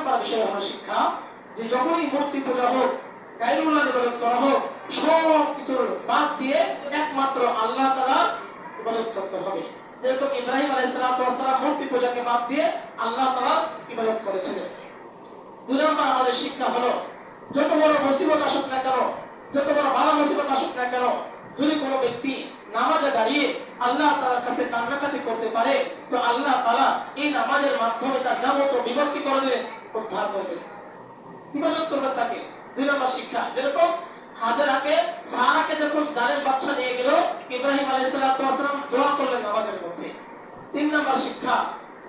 নম্বর বিষয় হলো শিক্ষা, যে যখনই মূর্তি পূজা হোক, গায়রুল্লাহ ইবাদত করা হোক, সব কিছুর বাদ দিয়ে একমাত্র আল্লাহ তাআলার ইবাদত করতে হবে। যেরকম ইব্রাহিম আলাইহিস সালাম মূর্তি পূজাকে বাদ দিয়ে আল্লাহ তাআলার ইবাদত করেছিলেন। দুই নম্বর আমাদের শিক্ষা হলো, যত বড় মুসিবত আসুক না কেন, যত বড় বালা মুসিবত আসুক না কেন, যদি কোনো ব্যক্তি নামাজে দাঁড়িয়ে আল্লাহ তাআলার কাছে কান্নাকাটি করতে পারে, তো আল্লাহ তাআলা এই নামাজের মাধ্যমে তার যাবতীয় বিপদ কি করে দেবেন, উদ্ধার করবেন, হিফাজত করবেন তাকে। দুই নম্বর শিক্ষা, যেরকম হাজেরাকে সারাকে যখন জালেম বাচ্চা নিয়ে গেল, ইব্রাহিম আলাইহিস সালাম দোয়া করলেন নামাজের মধ্যে। তিন নম্বর শিক্ষা,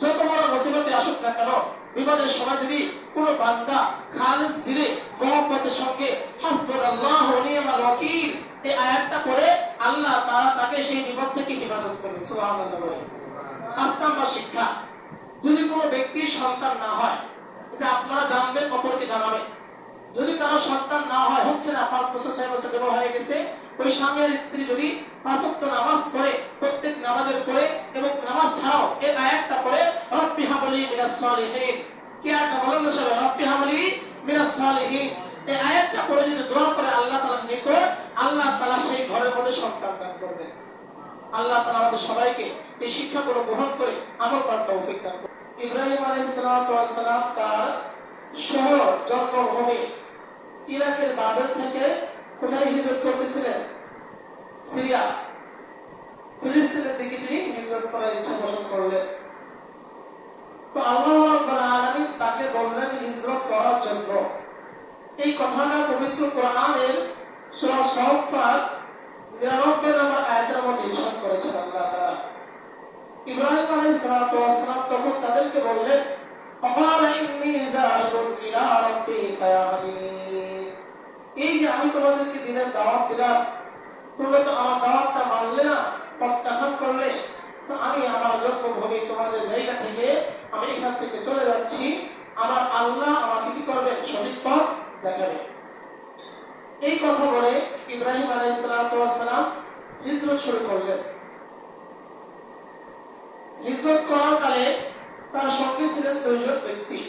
যত বড় মুসিবতে আসুক না কেন, বিপদের সময় যদি কোনো বান্দা খালিস দিলে মুহাব্বতের সঙ্গে হাসবুনাল্লাহু ওয়া নি'মাল ওয়াকিল এই আয়াতটা পড়ে আল্লাহ তাআলা তাকে সেই বিপদ থেকে হিফাজত করবেন। সুবহানাল্লাহ বলে। পাঁচ নম্বর শিক্ষা, যদি কোনো ব্যক্তির সন্তান না হয়, এটা আপনারা জানবেন, অপরকে জানাবেন। যদি কারো সন্তান না হয়, হচ্ছে না, 5 বছর 6 বছর বিবাহ হয়ে গেছে, ওই স্বামী আর স্ত্রী যদি 5 ওয়াক্ত নামাজ পড়ে, প্রত্যেক নামাজের পড়ে এবং নামাজ ছাড়াও এই আয়াতটা পড়ে রব্বি হাবলি মিনাস সালিহিন, কি আয়াতটা বলেন না সবাই, রব্বি হাবলি মিনাস সালিহিন, এই আয়াতটা পড়ে যদি দোয়া করে আল্লাহ তাআলার নিকট, আল্লাহ তাআলা সেই ঘরের মধ্যে সন্তান দান করবেন। আল্লাহ তাআলা আমাদের সবাইকে এই শিক্ষাগুলো গ্রহণ করে আমল করার তৌফিক দান করুন। ইব্রাহিম আলাইহিস সালাম তার শহর জন্মভূমি ইরাকের বাবেল থেকে কোথায় হিজরত করতেছিলেন? সিরিয়া, ফিলিস্তিনের দিকে তিনি হিজরত করার ইচ্ছা পোষণ করলেন। তো আল্লাহ রাব্বুল আলামিন তাকে বললেন হিজরত করার জন্য। এই কথাটা পবিত্র কোরআনের সূরা সাফফাত 99 নম্বর আয়াতের মধ্যে ইরশাদ করেছেন আল্লাহ তাআলা। ইব্রাহিম আলাইহিস সালাম তখন তাদেরকে বললেন, আকালা ইন্নী যাহিবুন ইলা রাব্বি সায়াহদিন, এই যে আমি তোমাদেরকে দ্বীনের দাওয়াত দিলাম, তোমরা তো আমার দাওয়াতটা মানলে না, প্রত্যাখ্যান করলে, তো আমি আমার জন্মভূমি তোমাদের জায়গা থেকে আমি এখান থেকে চলে যাচ্ছি, আমার আল্লাহ আমাকে কি করবেন, সঠিক পথ দেখাবেন। এই কথা বলে ইব্রাহিম আলাইহিস সালাম হিজরত শুরু করলেন। হিজরত করার কালে তার সঙ্গে ছিলেন দুইজন ব্যক্তি,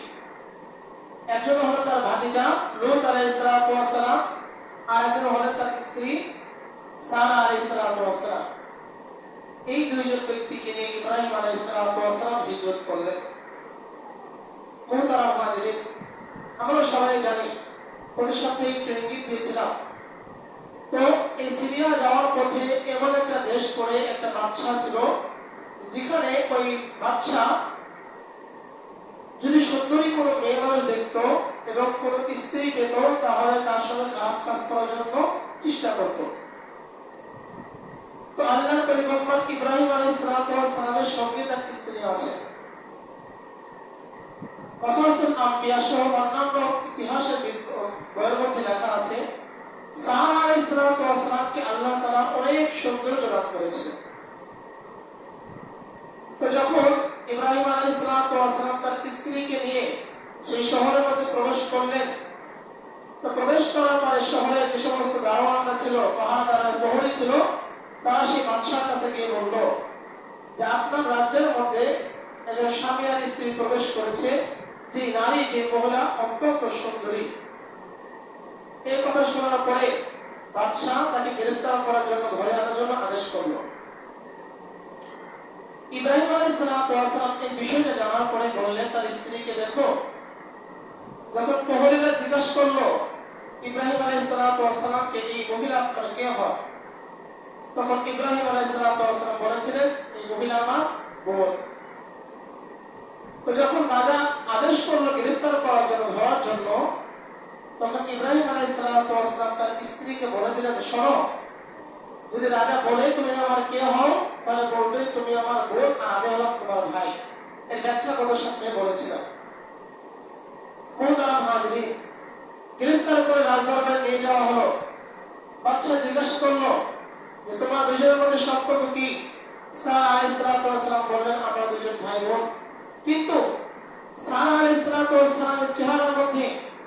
একজন হলো তার ভাতিজা লূত আলাইহিস সালাম, আর একজন হলেন তার স্ত্রী সারা আলাইহিস সালাম। এই দুইজন ব্যক্তিকে নিয়ে ইব্রাহিম আলাইহিস সালাম হিজরত করলেন। মুহতারাম হাজিরিন, আমরা সবাই জানি, প্রতি সপ্তাহে একটু ইঙ্গিত দিয়েছিলাম, তো এই সিরিয়া যাওয়ার পথে এমন একটা দেশ পড়ে একটা বাদশা ছিল, যেখানে ওই বাদশা যদি সুন্দরী কোনো মেয়ে মানুষ দেখতো এবং কোনো স্ত্রী পেত, তাহলে তার সঙ্গে খারাপ কাজ করার জন্য চেষ্টা করত। তো আল্লাহর পয়গম্বর ইব্রাহিম আলাইহিস সালামের সঙ্গে তার স্ত্রী আছে। রাসূলুল আম্বিয়া সহ অন্যান্য ইতিহাসের বইয়ের মধ্যে লেখা আছে, সারা আলাইহিস সালামকে আল্লাহ তাআলা অনেক সৌন্দর্য দান করেছিলেন। তো যখন ইব্রাহিম আলাইহিস সালাম তার স্ত্রীকে নিয়ে সেই শহরের মধ্যে প্রবেশ করলেন, তো প্রবেশ করার পরে শহরে যে সমস্ত দারোয়ানরা ছিল, পাহারাদার প্রহরী ছিল, তারা সেই বাদশার কাছে গিয়ে বলল যে আপনার রাজ্যের মধ্যে একজন স্বামী আর স্ত্রী প্রবেশ করেছে, যে নারী, যে মহিলা অত্যন্ত সুন্দরী। এই কথা শোনার পরে বাদশা তাকে গ্রেফতার করার জন্য ঘরে আনার জন্য আদেশ করলো। ইব্রাহিম আলাইহিস সালাম এই বিষয়টা জানার পরে বললেন তার স্ত্রীকে, দেখো, যখন প্রহরীরা জিজ্ঞাসা করলো ইব্রাহিম আলাইহিস সালামকে এই মহিলা আপনার কে হয়, তখন ইব্রাহিম আলাইহিস সালাম বলেছিলেন, এই মহিলা আমার বোন। তো যখন রাজা আদেশ করলো গ্রেফতার করার জন্য, ধরার জন্য, তখন ইব্রাহিম আলাইহিস সালাম তার স্ত্রীকে বলে দিলেন, শোনো, যদি রাজা বলে তুমি আমার কে হও, তাহলে বলবে তুমি আমার বোন আর আমি হলাম তোমার ভাই। এর ব্যাখ্যা গত সপ্তাহে বলেছিলাম। মুহতারাম হাজিরিন, গ্রেফতার করে রাজদরবারে নিয়ে যাওয়া হলো। বাদশা জিজ্ঞাসা করলো যে তোমার দুজনের মধ্যে সম্পর্ক কি? সারা আলাইহিস সালাম বললেন, আমরা দুজন ভাই বোন। কিন্তু সারা আলাইহিস সালামের চেহারার মধ্যে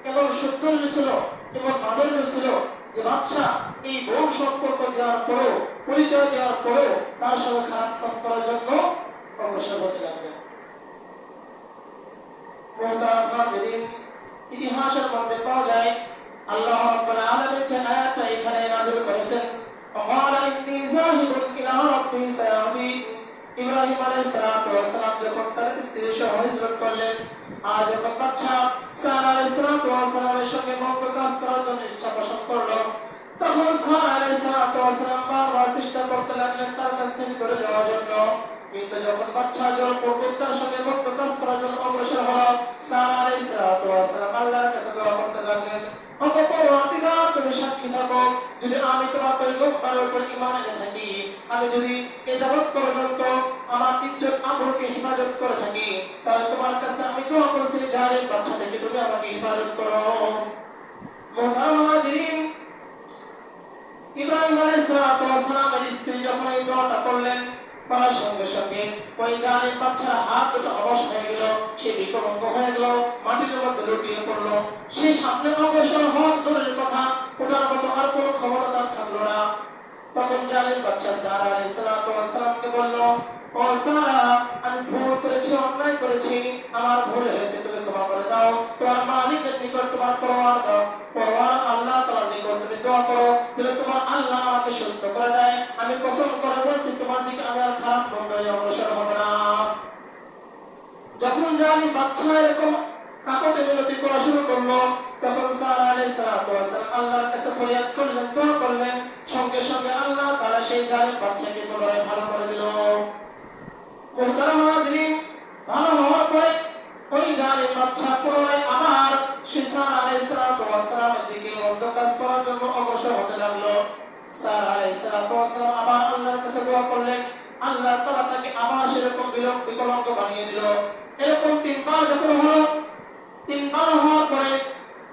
এমন সৌন্দর্য ছিল, এমন মাধুর্য ছিল যে বাদশা এই বোন সম্পর্ক দেওয়ার পরেও, পরিচয় দেওয়ার পরেও তার সঙ্গে খারাপ কাজ করার জন্য অগ্রসর হতে লাগলেন। মুহতারাম হাজিরিন, আল্লাহ রাব্বুল আলামিন যে আয়াতটা এখানে নাযিল করেছেন, ওয়ালা ইন্নী যাহিবুন ইলা রাব্বি সায়াহদিন। ইব্রাহিম আলাইহিস সালাতু ওয়াস সালাম যখন তার স্ত্রী সহ হিজরত করলেন, আর যখন বাচ্চা সারা আলাইহিস সালাতু ওয়াস সালামের সঙ্গে মন্দ কাজ করার জন্য ইচ্ছা পোষণ করলো, তখন সারা আলাইহিস সালাতু ওয়াস সালাম বারবার চেষ্টা করতে লাগলেন তার কাছ থেকে দূরে যাওয়ার জন্য। কিন্তু যখন বাচ্চা জলপূর্বক তার সঙ্গে মন্দ কাজ করার জন্য অগ্রসর হলো, সারা আলাইহিস সালাতু ওয়াস সালাম আল্লাহর কাছে দোয়া করতে লাগলেন, ওগো পরওয়ারদিগার, তুমি সাক্ষী থাকো, যদি আমি তোমার পয়গম্বরের উপর ঈমান এনে থাকি, আমি যদি এ যাবত পর্যন্ত আমার ইজ্জত আবরুকে হেফাজত করে থাকি, তাহলে তোমার কাছে আমি দোয়া করছি জালিম বাচ্চা থেকে তুমি আমাকে হেফাজত করো। মুহতারাম হাজিরিন, ইব্রাহিম আলাইহিস সালাতু ওয়াস সালামের স্ত্রী যখন এই দোয়াটা করলেন, করার সঙ্গে সঙ্গে ওই জালিম বাচ্চার হাত দুটো অবশ হয়ে গেল, সে বিকলঙ্গ হয়ে গেল, মাটির মধ্যে লুটিয়ে পড়লো। সে সামনে অগ্রসর হওয়ার দূরের কথা, ওটার মতো আর কোনো ক্ষমতা তার থাকলো না। তখন জালিম বাচ্চা সারা আলাইহিস সালাতু ওয়াস সালামকে বলল, ও সারা, আমি ভুল করেছি, অন্যায় করেছি, আমার ভুল হয়েছে, তুমি ক্ষমা করে দাও। তোমার মালিকের নিকট তোমার পরওয়ার দাও, পরওয়ার আল্লাহ তাআলার নিকট তুমি দোয়া করো যেন তোমার আল্লাহ আমাকে সুস্থ করে দেয়। আমি কসম করে বলছি তোমার দিকে আমি আর খারাপ মন্দ অগ্রসর হব না। যখন জালিম বাচ্চা এরকম কাকতে মিনতি করা শুরু করলো, তখন সারা আলাইহিস সালাতু ওয়াস সালাম আল্লাহর কাছে ফরিয়াদ করলেন, দোয়া করলেন, সঙ্গে সঙ্গে আল্লাহ তাআলা সেই জালিম বাচ্চাকে পুনরায় ভালো করে দিল। মুহতারাম হাজিরিন, ভালো হওয়ার পরে ওই জালিম বাচ্চা পুনরায় আবার সে সারা আলাইহিস সালাতু ওয়াস সালামের দিকে মন্দ কাজ করার জন্য অগ্রসর হতে লাগলো। সারা আলাইহিস সালাতু ওয়াস সালাম আবার আল্লাহর কাছে দোয়া করলেন, আল্লাহ তাআলা তাকে আবার সেরকম বিকলাঙ্গ বানিয়ে দিল। এরকম তিনবার যখন হলো, তিনবার হওয়ার পরে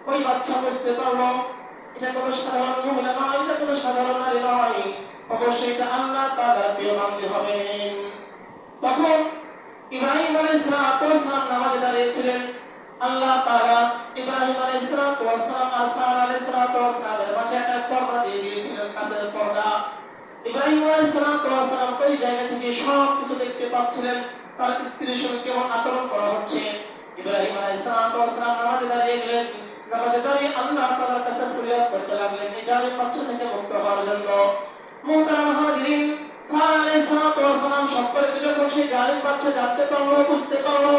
ওই বাচ্চা বুঝতে পারলো এটা কোনো সাধারণ মহিলা নয়, এটা কোনো সাধারণ নারী নয়, অবশ্যই এটা আল্লাহ তাআলার প্রিয় বান্দী হবেন। তখন ইব্রাহিম আলাইহিস সালাতু ওয়াস সালাম নামাজে দাঁড়িয়েছিলেন। আল্লাহ তাআলা ইব্রাহিম আলাইহিস সালাতু ওয়াস সালাম আর সারা আলাইহিস সালাতু ওয়াস সালামের মাঝে একটা পর্দা দিয়ে দিয়েছিলেন, কাচের পর্দা। ইব্রাহিম আলাইহিস সালাতু ওয়াস সালাম ওই জায়গা থেকে সব কিছু দেখতে পাচ্ছিলেন, তার স্ত্রীর সঙ্গে কেমন আচরণ করা হচ্ছে। ইব্রাহিম আলাইহিস সালাতু ওয়াস সালাম নামাজে দাঁড়িয়ে গেলেন, নামাজে দাঁড়িয়ে আল্লাহ তাআলার কাছে ফরিয়াদ করতে লাগলেন এই জালিম বাচ্চা থেকে মুক্ত হওয়ার জন্য। মুহতারাম হাজিরিন, সারা আলাইহিস সালাতু ওয়াস সালাম সম্পর্কে যখন সেই জালিম বাচ্চা জানতে পারলো, বুঝতে পারলো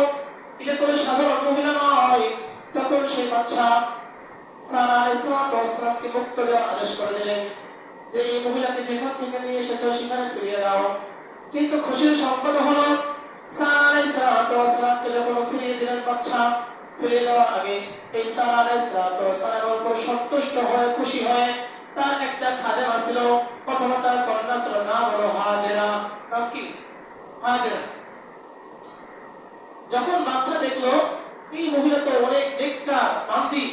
এটা কোনো সাধারণ মহিলা নয়, তখন সেই বাচ্চা সারা আলাইহিস সালাতু ওয়াস সালামকে মুক্ত দেওয়ার আদেশ করে দিলেন যে এই মহিলাকে যেখান থেকে নিয়ে এসেছো সেখানে ফিরিয়ে দাও। কিন্তু খুশির সংবাদ হলো, সারা আলাইহিস সালাতু ওয়াস সালামকে যখন ফিরিয়ে দিলেন বাচ্চা, ফিরিয়ে দেওয়ার আগে এই সারা আলাইহিস সালাতু ওয়াস সালামের উপর সন্তুষ্ট হয়ে খুশি হয়ে তার একটা খাদেমা ছিল, অথবা তার কন্যা ছিল, নাম হলো হাজেরা। নাম কি? হাজেরা। যখন বাচ্চা দেখলো এই মহিলা তো অনেক নেককার বান্দী,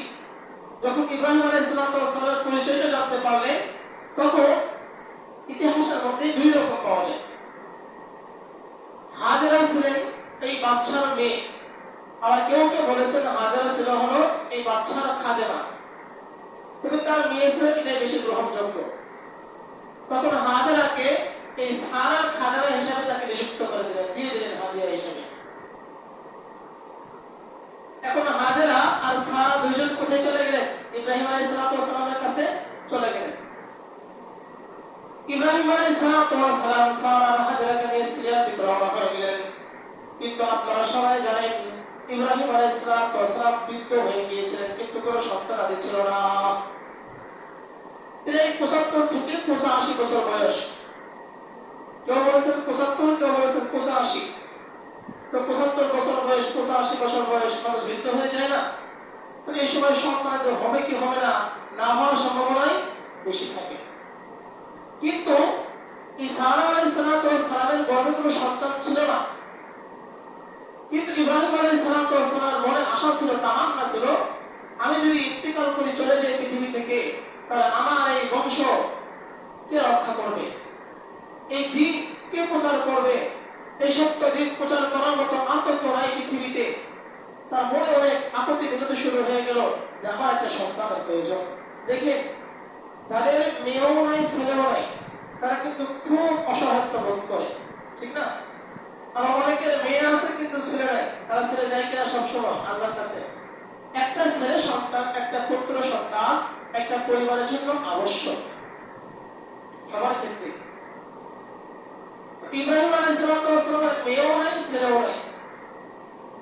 যখন ইব্রাহিম আলাইহিস সালাতু ওয়াস সালামের পরিচয়টা জানতে পারলেন, তখন ইতিহাসের মধ্যে দুই রকম পাওয়া যায়। হাজেরা ছিলেন এই বাচ্চার মেয়ে, আবার কেউ কেউ বলেছেন হাজেরা ছিল হলো এই বাচ্চার খাদেমা, তবে তার মেয়ে ছিল এটাই বেশি গ্রহণযোগ্য। তখন হাজেরাকে এই সারার খাদেমা হিসাবে তাকে নিযুক্ত করে দিলেন, দিয়ে দিলেন হাদিয়া হিসাবে। এখন হাজেরা আর সারা দুইজন কোথায় চলে গেলেন? ইব্রাহিম আলাইহিস সালাতু ওয়াস সালামের কাছে চলে গেলেন। ইব্রাহিম আলাইহিস সালাতু ওয়াস সালাম সারা আর হাজেরাকে নিয়ে সিরিয়ার দিকে রওনা হয়ে গেলেন। কিন্তু আপনারা সবাই জানেন ইব্রাহিম আলাইহিস সালাতু ওয়াস সালাম বৃদ্ধ হয়ে গিয়েছিলেন, কিন্তু কোনো সন্তানাদি ছিল না। প্রায় ৭৫ থেকে ৮৫ বছর বয়স। কেউ বলেছেন ৭৫, কেউ বলেছেন ৮৫। তো ৭৫ বছর বয়স, ৮৫ বছর বয়স, মানুষ বৃদ্ধ হয়ে যায় না? তো এই সময় সন্তানাদের হবে কি হবে না, না হওয়ার সম্ভাবনাই বেশি থাকে। কিন্তু এই সারা আলাইহিস সালাতু ওয়াস সালামের গর্ভে কোনো সন্তান ছিল না। কিন্তু ইব্রাহিম আলাইহিস সালাতু ওয়াস সালামের মনে আশা ছিল, তামান্না ছিল, আমি যদি ইন্তেকাল করি, চলে যাই পৃথিবী থেকে, তাহলে আমার এই বংশ কে রক্ষা করবে, এই দিন কে প্রচার করবে, এই সত্য দিন প্রচার করার মতো আর তো কেউ নাই পৃথিবীতে। তার মনে অনেক আপত্তি বিনতি শুরু হয়ে গেল যে আমার একটা সন্তানের প্রয়োজন। দেখে তাদের মেয়েও নাই, ছেলেও নাই, তারা কিন্তু খুব অসহায়ত্ব বোধ করে, ঠিক না? আবার অনেকের মেয়ে আছে কিন্তু ছেলে নাই, তারা ছেলে যায় কিনা সবসময় আল্লাহর কাছে। একটা ছেলে সন্তান, একটা পুত্র সন্তান একটা পরিবারের জন্য আবশ্যক সবার ক্ষেত্রে। ইব্রাহিম আলাইহিস সালামের মেয়েও নাই, ছেলেও নাই,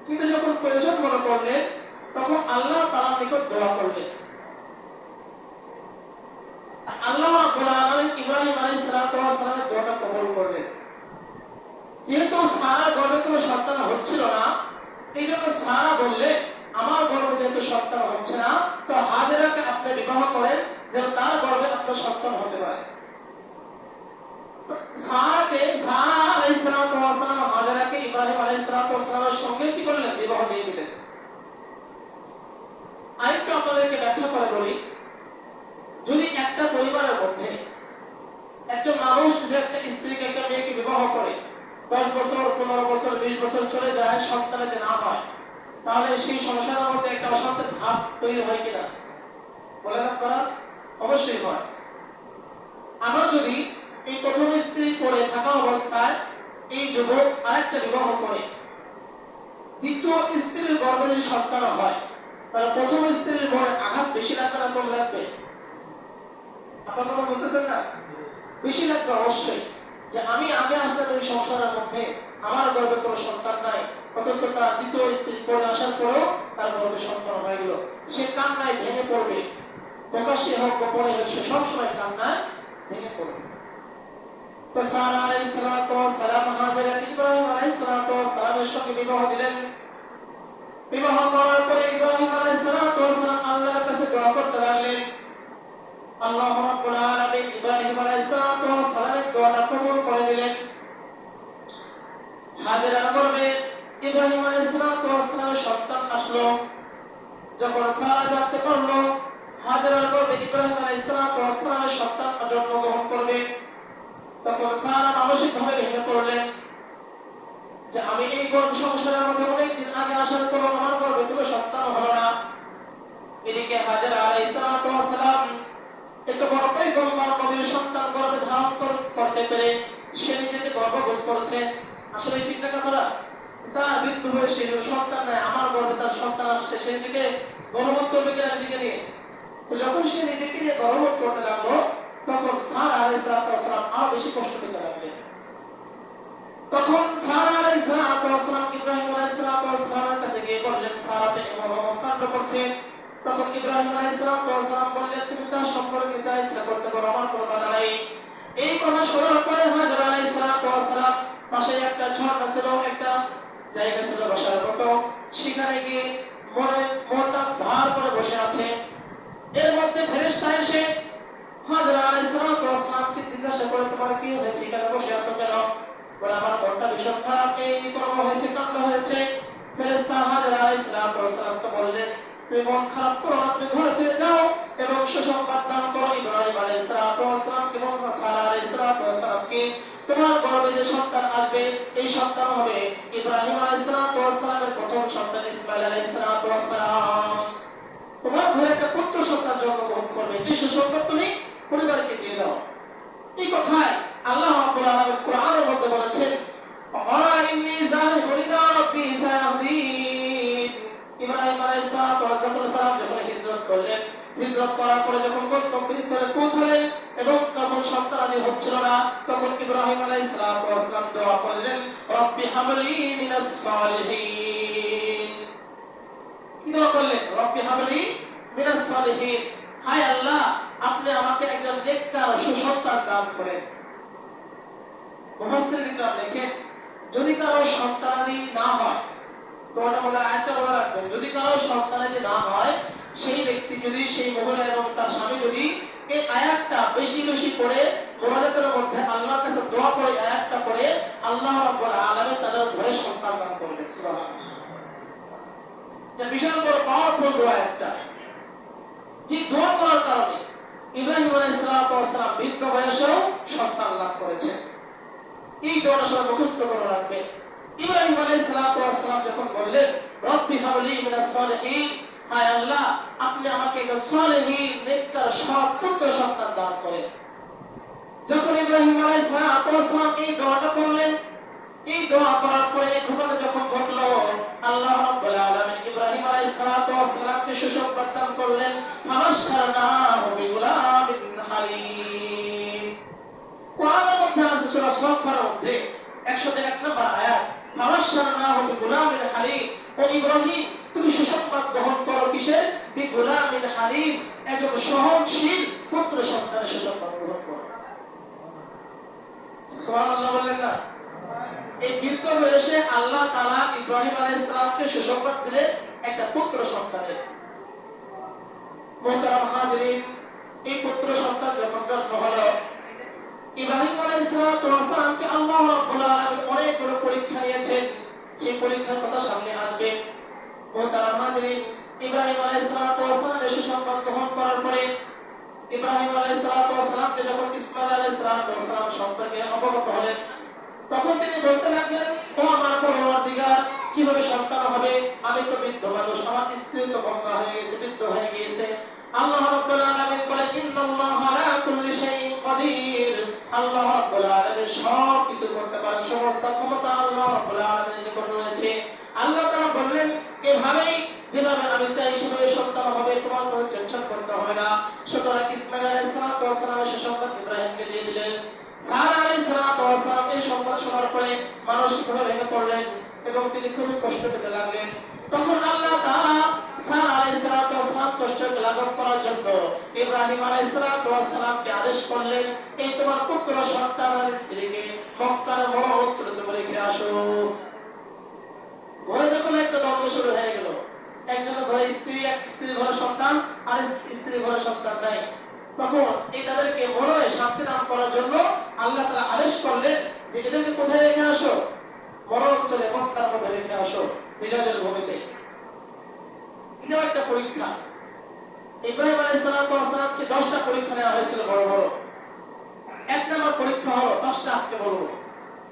কিন্তু যখন প্রয়োজন মনে করলেন তখন আল্লাহ তাআলার নিকট দোয়া করলেন। আল্লাহ রাব্বুল আলামিন ইব্রাহিম আলাইহিস সালামের দোয়াটা কবুল করলেন। যেহেতু সারা গর্ভে কোনো সন্তান হচ্ছিল না, এই জন্য সারা বললেন আমার গর্ভে যেহেতু সন্তান হচ্ছে না, তো হাজেরাকে আপনি বিবাহ করেন যেন তার গর্ভে আপনার সন্তান হতে পারে। সারা আলাইহিস সালাম হাজেরাকে ইব্রাহিম আলাইহিস সালামের সঙ্গে কি করলেন? বিবাহ দিয়ে দিলেন। আরেকটু আপনাদেরকে ব্যাখ্যা করে বলি, যদি একটা পরিবারের মধ্যে একটা মানুষ যদি একটা স্ত্রীকে একটা মেয়েকে বিবাহ করে 10 বছর 15 বছর 20 বছর চলে যায়, সন্তানেতে না হয়, তাহলে সেই সংসারের মধ্যে একটা অশান্তির ভাব তৈরি হয় কিনা? বলে আপনারা? অবশ্যই হয়। আবার যদি এই প্রথম স্ত্রী পড়ে থাকা অবস্থায় এই যুবক আরেকটা বিবাহ করে দ্বিতীয় স্ত্রীর গর্ভে যদি সন্তান হয়, তাহলে প্রথম স্ত্রীর মনে আঘাত বেশি লাগবে না কম লাগবে? আপনার কথা বুঝতেছেন না? বেশি লাগবে অবশ্যই। যে আমি আগে আসলাম এই সংসারের মধ্যে, আমার গর্ভে কোনো সন্তান নাই, অথচ তার দ্বিতীয় স্ত্রী পড়ে আসার পরেও তার গর্ভে সন্তান হয়ে গেল। সে কান্নায় ভেঙে পড়বে, প্রকাশ্যে হোক গোপনে হোক, সে সবসময় কান্নায় ভেঙে পড়বে। তো সারা আলাইহিস সালাম হাজেরাকে ইব্রাহিম আলাইহিস সালামের সঙ্গে বিবাহ দিলেন। বিবাহ করার পরে ইব্রাহিম আলাইহিস সালাম আল্লাহর কাছে দোয়া করতে লাগলেন। আল্লাহ রাব্বুল আলামিন ইব্রাহিম আলাইহিস সালামের দোয়াটা কবুল করে দিলেন। হাজেরার গর্ভে ইব্রাহিম আলাইহিস সালামের সন্তান আসলো। যখন সারা জানতে পারলো হাজেরার গর্ভে ইব্রাহিম আলাইহিস সালামের সন্তান জন্মগ্রহণ করবে, তখন সারা মানসিকভাবে ভেঙে পড়লেন যে আমি এই গর্ভ সংসারের মধ্যে অনেকদিন আগে আসার পর আমার গর্ভে কোনো সন্তান হলো না। এদিকে হাজেরা আলাইহিস সালাম এত বড় পয়গম্বর নবীর সন্তান গর্ভে ধারণ করতে পেরে সে নিজেকে গর্ববোধ করছে। আসলে ঠিক না কথাটা? তার মৃত্যু বয়সে সন্তান নাই, আমার গর্ভে তার সন্তান আসছে, সে নিজেকে গর্ববোধ করবে কিনা নিজেকে নিয়ে? তো যখন সে নিজেকে নিয়ে গর্ববোধ করতে লাগলো, তখন সারা আলাইহিস সালাম আরো বেশি কষ্ট পেতে লাগলেন। তখন সারা আলাইহিস সালাম ইব্রাহিম আলাইহিস সালামের কাছে গিয়ে বললেন, সারা তো এমন কাণ্ড করছে। তখন ইব্রাহিম আলাইহিস সালাম বললেন, তুমি তার সম্পর্কে যা ইচ্ছা করতে পারো, আমার কোনো বাধা নাই। এই কথা শোনার পরে হাজেরা আলাইহিস সালাম পাশে একটা ঝর্ণা ছিল, একটা জায়গা ছিল বসার মতো, সেখানে গিয়ে মনটা ভার করে বসে আছে। এর মধ্যে ফেরেশতা এসে হাজেরা আলাইহিস সালামকে জিজ্ঞাসা করে, তোমার কি হয়েছে, এখানে বসে আছো কেন? বলে, আমার মনটা ভীষণ খারাপ, এই কর্ম হয়েছে, কাণ্ড হয়েছে। ফেরেশতা হাজেরা আলাইহিস সালামকে বললেন, তুমি মন খারাপ করো না, তুমি ঘরে ফিরে যাও এবং সুসংবাদ দান করো ইব্রাহিম আলাইহিস সালামকে এবং সারা আলাইহিস সালামকে, তোমার গর্ভে যে সন্তান আসবে এই সন্তান হবে ইব্রাহিম আলাইহিস সালামের প্রথম সন্তান ইসমাঈল আলাইহিস সালাম। তোমার ঘরে একটা পুত্র সন্তান জন্মগ্রহণ করবে, এই সুসংবাদ তুমি পরিবারকে দিয়ে দাও। এই কথায় আল্লাহ রাব্বুল আলামিন কোরআনের মধ্যে বলেছেন, ওয়া ইন্নী যাহিবুন ইলা রাব্বি সায়াহদিন। ইব্রাহিম আলাইহিস সালাম যখন হিজরত করলেন, হিজরত করার পরে যখন গন্তব্যস্থলে পৌঁছলেন এবং তখন সন্তানাদি হচ্ছিল না, তখন ইব্রাহিম আলাইহিস সালাম দোয়া করলেন, রব্বি হাবলি মিনাস সালিহিন। কি দোয়া করলেন? রব্বি হাবলি মিনাস সালিহিন, হায় আল্লাহ আপনি আমাকে একজন নেককার সুসন্তান দান করেন। মুফাসসিরিনরা লেখেন, যদি কারো সন্তানাদি না হয়, তো আমাদের আয়াতটা বলে রাখবেন, যদি কারো সন্তানাদি না হয়, সেই ব্যক্তি যদি, সেই মহিলা এবং তার স্বামী যদি এই আয়াতটা বেশি বেশি করে মুনাজাতের মধ্যে আল্লাহর কাছে দোয়া করে, আয়াতটা পড়ে, আল্লাহ রাব্বুল আলামিন তাদের ঘরে সন্তান দান করবেন। সুবহানাল্লাহ। এটা বিশাল বড় পাওয়ারফুল দোয়া একটা, যে দোয়া করার কারণে ইব্রাহিম আলাইহিস সালাম বৃদ্ধ বয়সেও সন্তান লাভ করেছেন। এই দোয়াটা সবাই মুখস্থ করে রাখবেন। ইব্রাহিম আলাইহিস সালাম যখন বললেন, রব্বি হাবলি মিনাস সালিহিন, হায় আল্লাহ আপনি আমাকে একজন সালেহীন নেককার সৎ পুত্র সন্তান দান করেন। যখন ইব্রাহিম আলাইহিস সালাম এই দোয়াটা করলেন, এই দোয়া করার পরে এই ঘটনা যখন ঘটলো, আল্লাহ রাব্বুল আলামিন ইব্রাহিম আলাইহিস সালাতু ওয়াস সালামকে সুসংবাদ দান করলেন, ফাবাশশারনাহু বিগুলামিন হালিম। কোরআনের মধ্যে আছে সূরা সফফারের মধ্যে 101 নম্বর আয়াত, ফাবাশশারনাহু বিগুলামিন হালিম। ও ইব্রাহিম, তুমি সুসংবাদ গ্রহণ করো কিসের? বিগুলামিন হালিম, একজন সহনশীল পুত্র সন্তানের সুসংবাদ গ্রহণ করো। সুবহানাল্লাহ বললেন না? এই বৃদ্ধ বয়সে আল্লাহ তাআলা ইব্রাহিম আলাইহিস সালামকে সুসংবাদ দিলেন একটা পুত্র সন্তানের। মুহতারাম হাজিরিন, এই পুত্র সন্তান যখন জন্ম হলো, ইব্রাহিম আলাইহিস সালামকে আল্লাহ রাব্বুল আলামিন অনেক বড় পরীক্ষা নিয়েছেন। সেই পরীক্ষার কথা সামনে আসবে। মুহতারাম হাজিরিন, ইব্রাহিম আলাইহিস সালামের সুসংবাদ গ্রহণ করার পরে ইব্রাহিম আলাইহিস সালামকে যখন ইসমাঈল আলাইহিস সালাম সম্পর্কে অবগত হলেন, তখন তিনি বলতে লাগলেন, ও আমার পরওয়ারদিগার, কিভাবে সন্তান হবে? আমি তো বৃদ্ধ মানুষ, আমার স্ত্রী তো বন্ধ্যা হয়ে গেছে, বৃদ্ধ হয়ে গিয়েছে। আল্লাহ রাব্বুল আলামিন বলেন, ইন্নাল্লাহা আলা কুল্লি শাইইন কাদির। আল্লাহ রাব্বুল আলামিন সব কিছু করতে পারেন, সমস্ত ক্ষমতা আল্লাহ রাব্বুল আলামিনের নিকট রয়েছে। আল্লাহ তাআলা বললেন, এভাবেই যেভাবে আমি চাই সেভাবে সন্তান হবে, তোমার কোনো টেনশন করতে হবে না। সুতরাং ইসমাঈল আলাইহিস সালামের সুসংবাদ ইব্রাহিমকে দিয়ে দিলেন। সারা আলাইহিস সালাম এই সংবাদ শোনার পরে মানসিকভাবে ভেঙে পড়লেন এবং তিনি খুবই কষ্ট পেতে লাগলেন। তখন আল্লাহ তাআলা সারা আলাইহিস সালাম কষ্টকে লাঘব করার জন্য ইব্রাহিম আলাইহিস সালামকে আদেশ করলেন, এই তোমার পুত্র সন্তান আর স্ত্রীকে মক্কার বড় অঞ্চলে তুমি রেখে আসো। ঘরে যখন একটা দ্বন্দ্ব শুরু হয়ে গেল, একজনের ঘরে স্ত্রী, এক স্ত্রীর ঘরে সন্তান, আর স্ত্রীর ঘরে সন্তান নাই, তখন এই তাদেরকে মরণে শান্তি দান করার জন্য আল্লাহ তাআলা আদেশ করলেন যে এদেরকে কোথায় রেখে আসো? মরণ অঞ্চলে, মক্কার মধ্যে রেখে আসো, হিজাজের ভূমিতে। এটাও একটা পরীক্ষা। ইব্রাহিম আলাইহিস সালামকে 10টা পরীক্ষা নেওয়া হয়েছিল, বড় বড়। 1 নম্বর পরীক্ষা হলো, 5টা আজকে বলবো।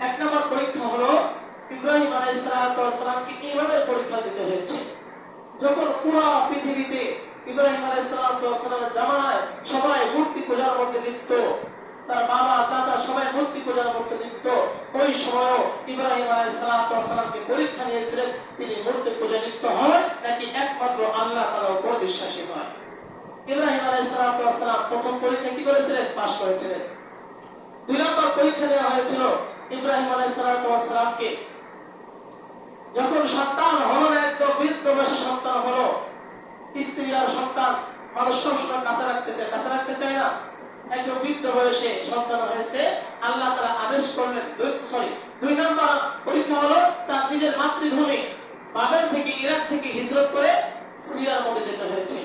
1 নম্বর পরীক্ষা হলো ইব্রাহিম আলাইহিস সালামকে এইভাবে পরীক্ষা দিতে হয়েছে, যখন পুরো পৃথিবীতে ইব্রাহিম আলাইহিস সালামের জামানায় সবাই মূর্তি পূজার মধ্যে লিপ্ত, তার বাবা চাচা সবাই মূর্তি পূজার মধ্যে লিপ্ত, ওই সময়ও ইব্রাহিম আলাইহিস সালামকে পরীক্ষা নিয়েছিলেন, তিনি মূর্তি পূজা লিপ্ত হয় নাকি একমাত্র আল্লাহ তাআলার উপর বিশ্বাসী হয়। ইব্রাহিম আলাইহিস সালাম প্রথম পরীক্ষা কি করেছিলেন? পাস করেছিলেন। 2 নম্বর পরীক্ষা দেওয়া হয়েছিল ইব্রাহিম আলাইহিস সালামকে, যখন সন্তান হলো না, একদম বৃদ্ধ বয়সে সন্তান হলো। স্ত্রী আর সন্তান মানুষ সবসময় কাছে রাখতে চায় না। একদম বৃদ্ধ বয়সে সন্তান হয়েছে, আল্লাহ তাআলা আদেশ করলেন। 2 নম্বর পরীক্ষা হলো তার নিজের মাতৃভূমি বাবেল থেকে, ইরাক থেকে হিজরত করে সিরিয়ার মধ্যে যেতে হয়েছে।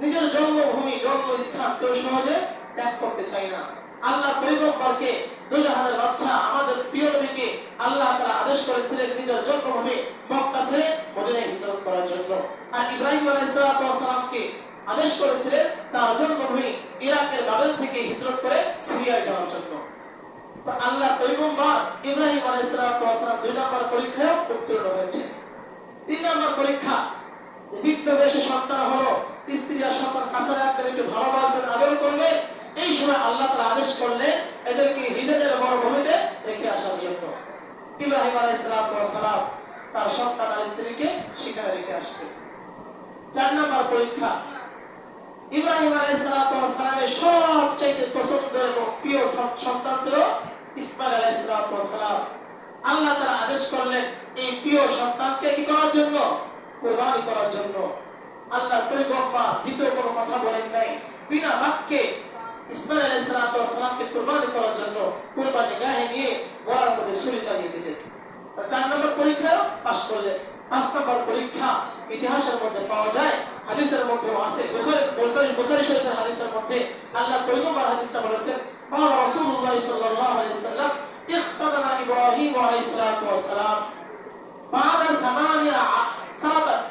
নিজের জন্মভূমি, জন্মস্থান কেউ সহজে ত্যাগ করতে চায় না। আল্লাহ পয়গম্বরকে, দুজাহানের বাদশা আমাদের প্রিয় নবীকে আল্লাহ তাআলা আদেশ করেছিলেন নিজের জন্মভূমি মক্কা ছেড়ে মদিনায় হিজরত করার জন্য। আর ইব্রাহিম আলাইহিস সালামকে আদেশ করেছিলেন তার জন্মভূমি ইরাকের বাবেল থেকে হিজরত করে সিরিয়ায় যাওয়ার জন্য। তো আল্লাহ পয়গম্বর ইব্রাহিম আলাইহিস সালাম 2 নম্বর পরীক্ষায় উত্তীর্ণ হয়েছে। 3 নম্বর পরীক্ষা, বৃদ্ধ বয়সে সন্তান হলো, স্ত্রী আর সন্তান কাছে রাখবেন, একটু ভালোবাসবেন, আদর করবেন। এই সময় আল্লাহ তাআলা আদেশ করলেন এদেরকে হিজরতের মরুভূমিতে রেখে আসার জন্য। ইব্রাহিম আলাইহিস সালাম তার সন্তান আর স্ত্রীকে সেখানে রেখে আসলেন। 4 নম্বর পরীক্ষা, ইব্রাহিম আলাইহিস সালামের সবচেয়ে পছন্দের এবং প্রিয় সন্তান ছিল ইসমাঈল আলাইহিস সালাম। আল্লাহ তাআলা আদেশ করলেন এই প্রিয় সন্তানকে কি করার জন্য? কুরবানি করার জন্য। আল্লাহ পয়গম্বর দ্বিতীয় কোনো কথা বলেন নাই, বিনা বাক্যে ইসমাঈল আলাইহিস সালামকে কুরবানি করার জন্য কুরবানি গায়ে নিয়ে ঘোড়ার মধ্যে ছুরি চালিয়ে দিলেন। 4 নম্বর পরীক্ষা পাস করলেন। 5 নম্বর পরীক্ষা ইতিহাসের মধ্যে পাওয়া যায়, হাদিসের মধ্যেও আছে। বুখারী শরীফের হাদিসের মধ্যে আল্লাহ পয়গম্বর হাদিসটা বলেছেন, قال رسول الله صلى الله عليه وسلم اختتن ابراهيم عليه الصلاه والسلام بعد 8 سنوات।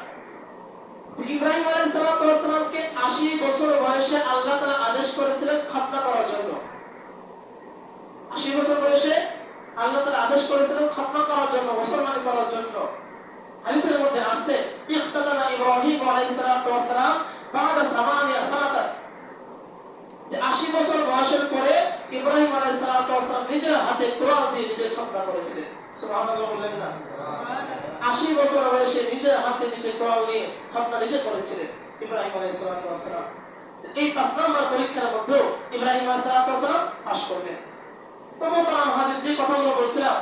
ইব্রাহিম আলাইহিস সালামকে 80 বছর বয়সে আল্লাহ তাআলা আদেশ করেছিলেন খতনা করার জন্য। 80 বছর বয়সে আল্লাহ তাআলা আদেশ করেছিলেন খতনা করার জন্য, মুসলমানি করার জন্য। হাদিসের মধ্যে আসছে ইখতানা ইব্রাহিম আলাইহিস সালাম بعد 8 سنوات, যে 80 বছর বয়সের পরে ইব্রাহিম আলাইহিস সালাম নিজের হাতে কোরআন দিয়ে নিজের খতনা করেছিলেন। সুবহানাল্লাহ বললেন না? 80 বছর বয়সে নিজের হাতে নিজে কোরআন নিয়ে খতনা নিজে করেছিলেন ইব্রাহিম আলাইহিস সালাম। এই 5 নম্বর পরীক্ষার মধ্যে ইব্রাহিম আলাইহিস সালাম পাস করলেন। তো মোহতারাম হাজির, যে কথাগুলো বলছিলাম,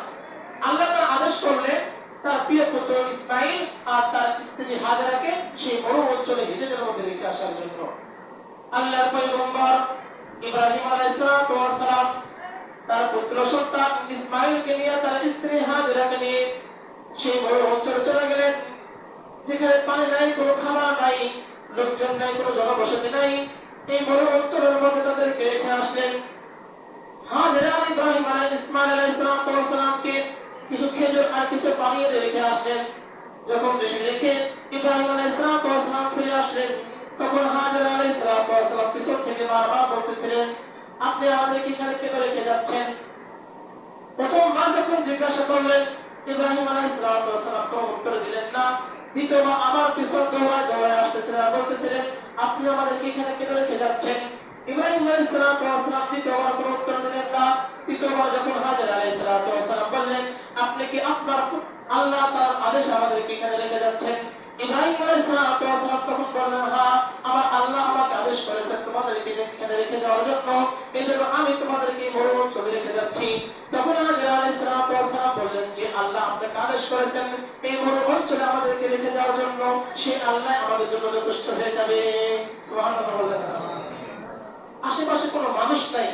আল্লাহ তাআলা আদেশ করলেন তার প্রিয় পুত্র ইসমাঈল আর তার স্ত্রী হাজারাকে সেই বড় অঞ্চলে হিজরতের মধ্যে রেখে আসার জন্য আল্লাহর পয়গম্বর ইব্রাহিম আলাইহিস সালাম তার পুত্র সন্তান ইসমাঈলকে নিয়ে তার স্ত্রী হাজারাকে নিয়ে সেই বড় অঞ্চলে চলে গেলেন, যেখানে পানি নাই, কোনো খাবার নাই, লোকজন নাই, কোনো জনবসতি নাই। এই বড় অঞ্চলের মধ্যে তাদেরকে রেখে আসলেন। হাজারা ইব্রাহিম ইসমাঈল আলাইহিস সালামকে কিছু খেজুর আর কিছু পানি রেখে আসলেন। যখন দেশে রেখে ইব্রাহিম আলাইহিস সালাম ফিরে আসলেন, তখন হাজারা আলাইহিস সালাম পিছন থেকে বারবার বলতেছিলেন, আপনি আমাদেরকে এখানে কেন রেখে যাচ্ছেন? প্রথমবার যখন জিজ্ঞাসা করলেন, ইব্রাহিম আলাইহিস সালাম কোনো উত্তর দিলেন না। দ্বিতীয়বার আবার পিছন দৌড়ায় দৌড়ায় আসতেছিলেন আর বলতেছিলেন, আপনি আমাদেরকে এখানে কেন রেখে যাচ্ছেন? ইব্রাহিম আলাইহিস সালাম দ্বিতীয়বার কোনো উত্তর দিলেন না। তৃতীয়বার যখন হাজারা আলাইহিস সালাম বললেন, আপনি কি আপনার আল্লাহ তার আদেশে আমাদেরকে এখানে রেখে যাচ্ছেন? ইব্রাহিম আলাইহিস সালাম তখন বললেন, হ্যাঁ, আমার আল্লাহ আমাকে আদেশ করেছেন তোমাদেরকে এখানে রেখে যাওয়ার জন্য, এজন্য আমি তোমাদেরকে বড় অঞ্চলে রেখে যাচ্ছি। তখন হাজারা আলাইহিস সালাম বললেন যে আল্লাহ আপনাকে আদেশ করেছেন এই বড় অঞ্চলে আমাদেরকে রেখে যাওয়ার জন্য, সেই আল্লাহ আমাদের জন্য যথেষ্ট হয়ে যাবে। সুবহানাল্লাহ বললেন না? আশেপাশে কোনো মানুষ নাই,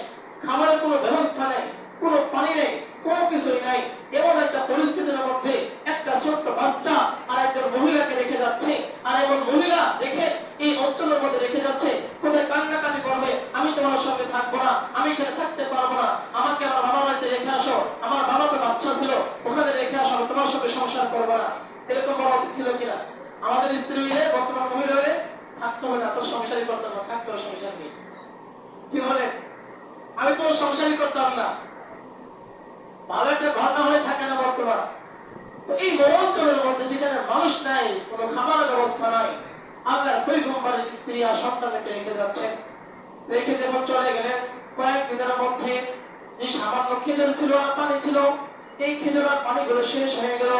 খাবারের কোনো ব্যবস্থা নেই, কোনো পানি নেই, কোনো কিছুই নাই। এমন একটা পরিস্থিতির মধ্যে একটা ছোট্ট বাচ্চা আর একজন মহিলাকে রেখে যাচ্ছে, আর এমন মহিলা দেখে এই অঞ্চলের মধ্যে রেখে যাচ্ছে, কোথায় কান্নাকাটি করবে, আমি তোমার সঙ্গে থাকবো না, আমি এখানে থাকতে পারবো না, আমাকে আমার বাবার বাড়িতে রেখে আসো, আমার বাবা তো বাচ্চা ছিল, ওখানে রেখে আসো, আমি তোমার সঙ্গে সংসার করবো না। এরকম বলা উচিত ছিল কিনা? আমাদের স্ত্রী হইলে, বর্তমান মহিলা হলে থাকতে হবে না, তোর সংসারই করতাম না, থাকতে হবে সংসার নিয়ে। কি বলে? আমি তো সংসারই করতাম না। ভালো একটা ঘর না হলে থাকে না বর্তমান। তো এই বড় অঞ্চলের মধ্যে যেখানে মানুষ নাই, কোনো খাবারের ব্যবস্থা নাই, আল্লাহর পয়গম্বরের স্ত্রী আর সন্তানকে রেখে যাচ্ছেন। রেখে যখন চলে গেলেন, কয়েকদিনের মধ্যে যে সামান্য খেজুর ছিল আর পানি ছিল, এই খেজুর আর পানিগুলো শেষ হয়ে গেল।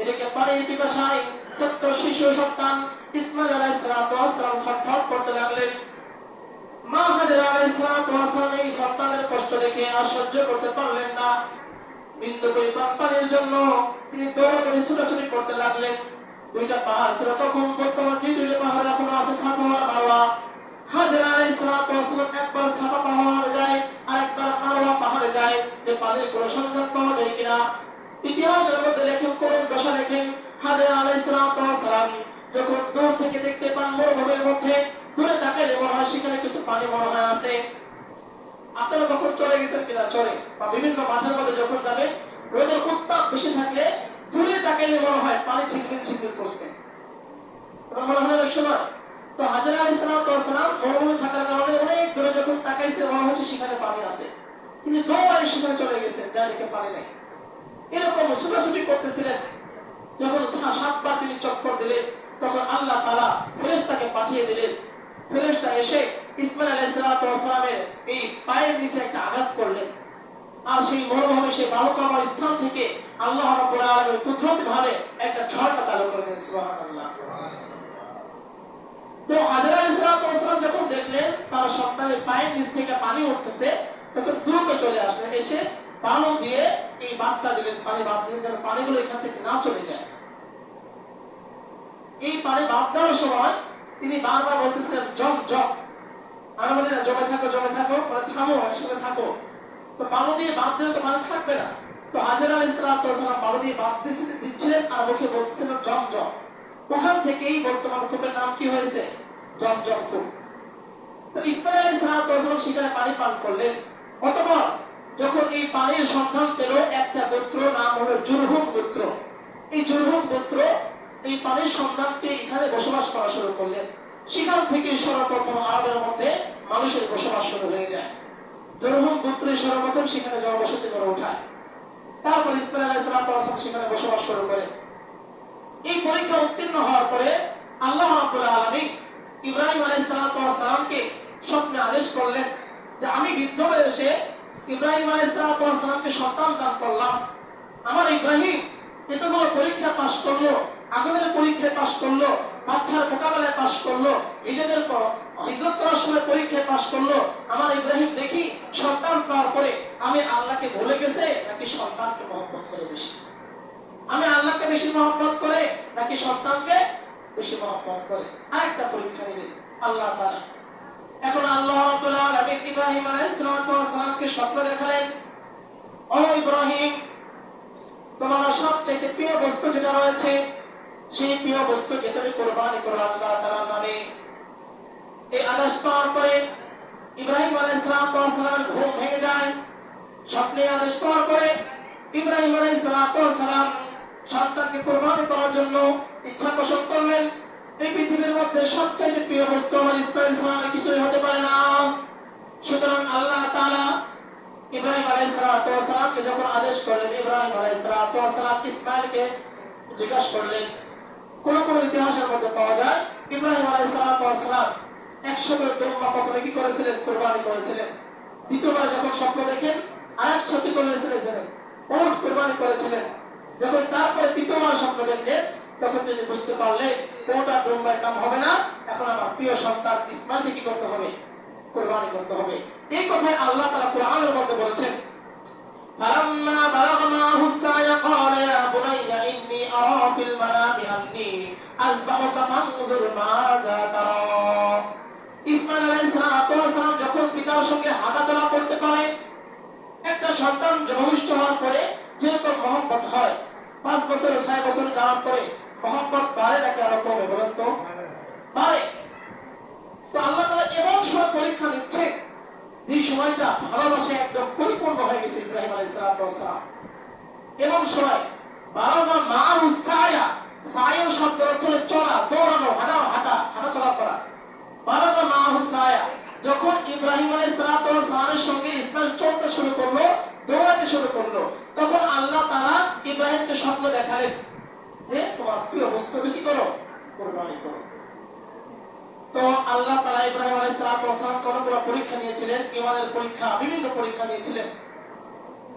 এদিকে পানির পিপাসায় ছোট্ট শিশু সন্তান ইসমাঈল আলাইহিস সালাম ছটফট করতে লাগলেন। মা হাজারা আলাইহিস সালাম এই সন্তানের কষ্ট দেখে আর সহ্য করতে পারলেন না। বিন্দু পরিমাণ পানির জন্য তিনি দৌড়াদৌড়ি ছোটাছুটি করতে লাগলেন। দুইটা পাহাড় ছিল তখন, বর্তমান যে দুইটা পাহাড় এখনো আছে, সাফা আর মারওয়া। হাজারা আলাইহিস সালাম একবার সাফা পাহাড়ে যায় আর একবার মারওয়া পাহাড়ে যায়, যে পানির কোনো সন্ধান পাওয়া যায় কিনা। ইতিহাসের মধ্যে লেখেন, কোন দশা লেখেন, হাজারা আলাইহিস সালাম যখন দূর থেকে দেখতে পান মরুভূমির মধ্যে, দূরে তাকাইলে মনে হয় সেখানে কিছু পানি মনে হয় আছে। আপনারা কখন চলে গেছেন কিনা চলে, বা বিভিন্ন মাঠের মধ্যে যখন যাবেন, রোদের উত্তাপ বেশি থাকলে দূরে তাকাইলে মনে হয় পানি ছিটবিল ছিটবিল করছে, মনে হয় অনেক সময়। তো হাজারা আলাইহিস সালাম মরুভূমি থাকার কারণে অনেক দূরে যখন তাকাইছে, মনে হচ্ছে সেখানে পানি আছে, তিনি দৌড়ায় সেখানে চলে গেছেন, যা দেখে পানি নেই। এরকম ছোটাছুটি করতেছিলেন। যখন 7 বার তিনি চক্কর দিলেন, তখন আল্লাহ তাআলা ফেরেশতাকে পাঠিয়ে দিলেন। ফেরেশতা এসে ইসমাঈল আলাইহিস সালামের এই পায়ের নিচে একটা আঘাত করলেন, আর সেই মরুভূমি, সেই বালুকাময় স্থান থেকে আল্লাহ রাব্বুল আলামিন কুদরতিভাবে একটা ঝর্ণা চালু করে দেন। সুবহানাল্লাহ। তো হাজারা আলাইহিস সালাম যখন দেখলেন তার সন্তানের পায়ের নিচ থেকে পানি উঠতেছে, তখন দ্রুত চলে আসলেন, এসে বালু দিয়ে এই বাঁধটা দিলেন, পানি বাঁধ দিলেন, যেন পানিগুলো এখান থেকে না চলে যায়। এই পানি বাঁধ দেওয়ার সময় তিনি বারবার বলতেছিলেন, জম জম। আমরা বলি না জমে থাকো জমে থাকো, মানে থামো, একসঙ্গে থাকো। তো বালু দিয়ে বাঁধ দিলে তো পানি থাকবে না। তো হাজারা আলাইহিস সালাম বালু দিয়ে বাঁধ দিচ্ছিলেন আর মুখে বলছিলেন জম জম। ওখান থেকেই বর্তমান কূপের নাম কি হয়েছে? জম জম কূপ। তো ইসমাঈল আলাইহিস সালাম সেখানে পানি পান করলেন। অতঃপর যখন এই পানির সন্ধান পেল একটা গোত্র, নাম হলো জুরহুম গোত্র। এই জুরহুম গোত্র এই পানির সন্ধান পেয়ে এখানে বসবাস করা শুরু করলেন। সেখান থেকে সর্বপ্রথম আরবের মধ্যে মানুষের বসবাস শুরু হয়ে যায়। জুরহুম গোত্রে সর্বপ্রথম সেখানে জনবসতি গড়ে ওঠায়। তারপর ইসমাঈল আলাইহিস সালাম সেখানে বসবাস শুরু করেন। এই পরীক্ষা উত্তীর্ণ হওয়ার পরে আল্লাহ রাব্বুল আলামিন ইব্রাহিম আলাইহিস সালামকে স্বপ্নে আদেশ করলেন যে আমি বৃদ্ধ বয়সে ইব্রাহিম আলাইহিস সালামকে সন্তান দান করলাম। আমার ইব্রাহিম এতগুলো পরীক্ষা পাশ করলো, আগুনের পরীক্ষায় পাশ করলো, বাচ্চার মোকাবেলায় পাশ করলো, নিজেদের হিজরত করার সময় পরীক্ষায় পাশ করলো। আমার ইব্রাহিম দেখি সন্তান পাওয়ার পরে আমি আল্লাহকে ভুলে গেছে নাকি সন্তানকে মহব্বত করে বেশি? আমি আল্লাহকে বেশি মহব্বত করে নাকি সন্তানকে বেশি মহব্বত করে? আরেকটা পরীক্ষা নিলেন আল্লাহ তাআলা। এখন আল্লাহ রাব্বুল আলামিন ইব্রাহিম আলাইহিস সালামকে স্বপ্ন দেখালেন, ও ইব্রাহিম, তোমার সবচেয়ে প্রিয় বস্তু যেটা রয়েছে সেই প্রিয় বস্তুকে তুমি কুরবানি করো আল্লাহ তাআলার নামে। এই আদেশ পাওয়ার পরে ইব্রাহিম আলাইহিস সালামের ঘুম ভেঙে যায়। স্বপ্নে আদেশ পাওয়ার পরে ইব্রাহিম আলাইহিস সালাম সন্তানকে কুরবানি করার জন্য ইচ্ছা পোষণ করলেন। এই পৃথিবীর মধ্যে সবচেয়ে প্রিয় বস্তু আমার ইসমাঈল ছাড়া কিছুই হতে পারে না। সুতরাং আল্লাহ তাআলা ইব্রাহিম আলাইহিস সালামকে যখন আদেশ করলেন, ইব্রাহিম আলাইহিস সালাম ইসমাঈলকে জিজ্ঞাসা করলেন। কোন কোন ইতিহাসের মধ্যে পাওয়া যায় ইব্রাহিম আলাইহিস সালাম 100 দুম্বা প্রথমে কি করেছিলেন? কুরবানি করেছিলেন। দ্বিতীয়বার যখন স্বপ্ন দেখেন আরেকশো কি করেছিলেন? উট কুরবানি করেছিলেন। যখন তারপরে তৃতীয়বার স্বপ্ন দেখলেন তখন তিনি বুঝতে পারলেন উট আর দুম্বায় কাম হবে না, এখন আমার প্রিয় সন্তান ইসমাঈলকে কি করতে হবে? কুরবানি করতে হবে। এই কথাই আল্লাহ তাআলা কোরআনের মধ্যে বলেছেন, ফালাম্মা বালাগা মাহু সায়া ক্বালা ইয়া বুনাইয়া ইন্নী আরা ফিল মানামি আন্নী আযবাহুকা ফানজুর মাযা তারা। ইসমাঈল আলাইহিস সালাম যখন পিতার সঙ্গে হাঁটাচলা করতে পারে, একটা সন্তান জন্মভূষ্ট হওয়ার পরে যেরকম মহব্বত হয়, 5 বছর 6 বছর যাওয়ার পরে মহব্বত বাড়ে নাকি আরো কমে? বলেন তো, বাড়ে। তো আল্লাহ তাআলা এমন সময় পরীক্ষা নিচ্ছে যে সময়টা ভালোবাসা একদম পরিপূর্ণ হয়ে গেছে ইব্রাহিম আলাইহিস সালাম। এমন সময় বারামা মাহু সায়া, সায়া শব্দের অর্থ হলো চলা, দৌড়ানো, হাঁটা চলা করা। বারামা মাহু সায়া, যখন ইব্রাহিম আলাইহিস সালামের সঙ্গে ইসমাঈল চলতে শুরু করলো, দৌড়াতে শুরু করলো, তখন আল্লাহ তাআলা ইব্রাহিমকে স্বপ্ন দেখালেন যে তোমার প্রিয় বস্তুকে কি করো? কুরবানি করো। তো আল্লাহ তাআলা ইব্রাহিম আলাইহিস সালামকে অনেকগুলো পরীক্ষা নিয়েছিলেন, ঈমানের পরীক্ষা, বিভিন্ন পরীক্ষা নিয়েছিলেন।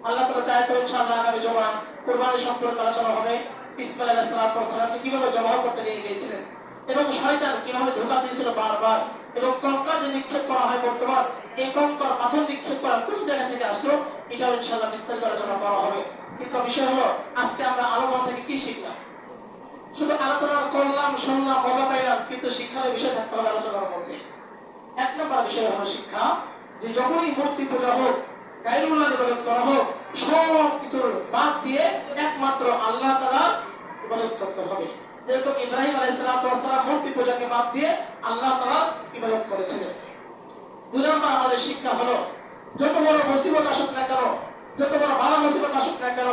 আল্লাহ তাআলা চায় তো ইনশাআল্লাহ আগামী জুমায় কুরবানি সম্পর্কে আলোচনা হবে। ইসমাঈল আলাইহিস সালামকে কিভাবে জবাহ করতে নিয়ে গিয়েছিলেন এবং শয়তান কিভাবে ধোঁকা দিয়েছিল বারবার, এবং কঙ্কর যে নিক্ষেপ করা হয় বর্তমান, এই কঙ্কর পাথর নিক্ষেপ করা কোন জায়গা থেকে আসলো, এটাও ইনশাআল্লাহ বিস্তারিত আলোচনা করা হবে। কিন্তু বিষয় হলো আজকে আমরা আলোচনা থেকে কি শিখলাম? শুধু আলোচনা করলাম, শুনলাম, মজা পাইলাম, কিন্তু শিক্ষার বিষয় থাকতে হবে আলোচনার মধ্যে। 1 নম্বর বিষয় হলো শিক্ষা, যে যখনই মূর্তি পূজা হোক, গায়রুল্লাহ ইবাদত করা হোক, সব কিছুর বাদ দিয়ে একমাত্র আল্লাহ তাআলার ইবাদত করতে হবে। যেরকম ইব্রাহিম আলাইহিস সালাম মূর্তি পূজাকে বাদ দিয়ে আল্লাহ তাআলার ইবাদত করেছিলেন। 2 নম্বর আমাদের শিক্ষা হলো, যত বড় মুসিবত আসুক না কেন, যত বড় বালা মুসিবত আসুক না কেন,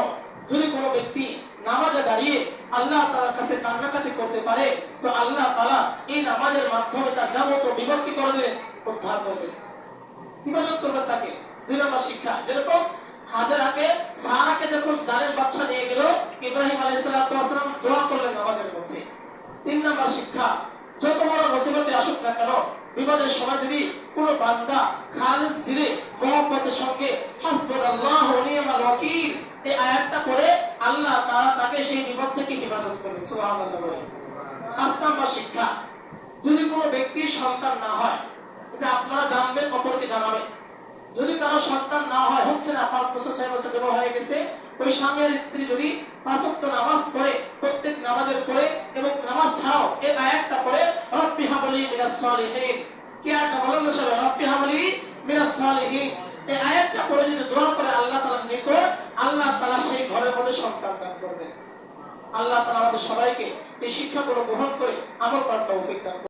যদি কোনো ব্যক্তি নামাজে দাঁড়িয়ে আল্লাহ তাআলার কাছে কান্নাকাটি করতে পারে, তো আল্লাহ তাআলা এই নামাজের মাধ্যমে তার যাবতীয় বিপদ কি করে দেবেন? উদ্ধার করবেন, হিফাজত করবেন তাকে। 2 নম্বর শিক্ষা, যেরকম হাজেরাকে, সারাকে যখন জালের বাচ্চা নিয়ে গেল, ইব্রাহিম আলাইহিস সালাম দোয়া করলেন নামাজের মধ্যে। 3 নম্বর শিক্ষা, যত বড় মুসিবতে আসুক না কেন, বিপদের সময় যদি কোনো বান্দা খালিস দিলে মুহাব্বতের সঙ্গে হাসবুনাল্লাহু ওয়া নি'মাল ওয়াকিল এই আয়াতটা পড়ে আল্লাহ তাআলা তাকে সেই বিপদ থেকে হিফাজত করবেন। সুবহানাল্লাহ বলে। 5 নম্বর শিক্ষা, যদি কোনো ব্যক্তির সন্তান না হয়, এটা আপনারা জানবেন, অপরকে জানাবেন। যদি কারো সন্তান না হয়, হচ্ছে না, 5 বছর 6 বছর বিবাহ হয়ে গেছে, ওই স্বামী আর স্ত্রী যদি 5 ওয়াক্ত নামাজ পড়ে, প্রত্যেক নামাজের পড়ে এবং নামাজ ছাড়াও এই আয়াতটা পড়ে, রব্বি হাবলি মিনাস সালিহিন, কি আয়াতটা বলেন না সবাই? রব্বি হাবলি মিনাস সালিহিন, এই আয়াতটা পড়ে যদি দোয়া করে আল্লাহ তাআলার নিকট, আল্লাহ তাআলা সেই ঘরের মধ্যে সন্তান দান করবেন। আল্লাহ তাআলা আমাদের সবাইকে এই শিক্ষাগুলো গ্রহণ করে আমল করার তৌফিক দান করুন।